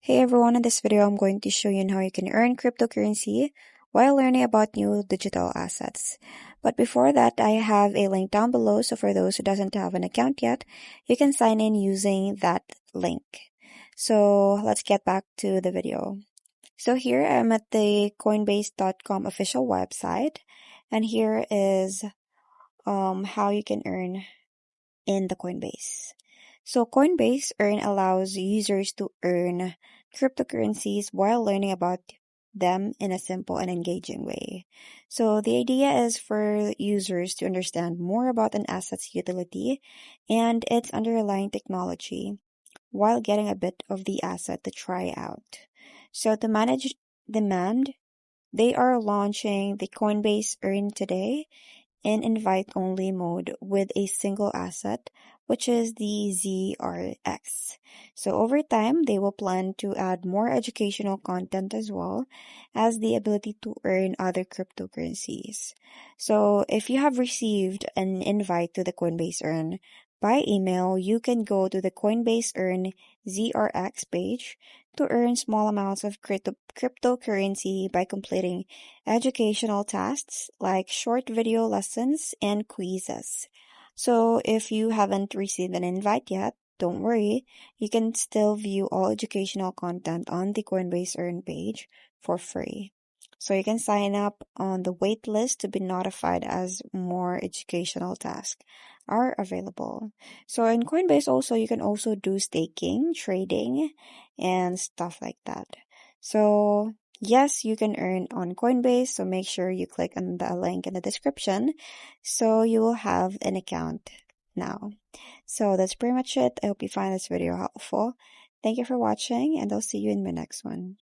Hey everyone, in this video I'm going to show you how you can earn cryptocurrency while learning about new digital assets. But before that, I have a link down below, so for those who doesn't have an account yet, you can sign in using that link. So let's get back to the video. So here I'm at the Coinbase.com official website, and here is how you can earn in the Coinbase. So Coinbase Earn allows users to earn cryptocurrencies while learning about them in a simple and engaging way. So the idea is for users to understand more about an asset's utility and its underlying technology while getting a bit of the asset to try out. So to manage demand, they are launching the Coinbase Earn today in invite-only mode with a single asset, which is the ZRX. So over time, they will plan to add more educational content as well as the ability to earn other cryptocurrencies. So if you have received an invite to the Coinbase Earn by email, you can go to the Coinbase Earn ZRX page to earn small amounts of cryptocurrency by completing educational tasks like short video lessons and quizzes. So if you haven't received an invite yet, don't worry, you can still view all educational content on the Coinbase Earn page for free. So you can sign up on the wait list to be notified as more educational tasks are available. So in Coinbase also, you can also do staking, trading, and stuff like that. So yes, you can earn on Coinbase, so make sure you click on the link in the description so you will have an account now. So that's pretty much it. I hope you find this video helpful. Thank you for watching, and I'll see you in my next one.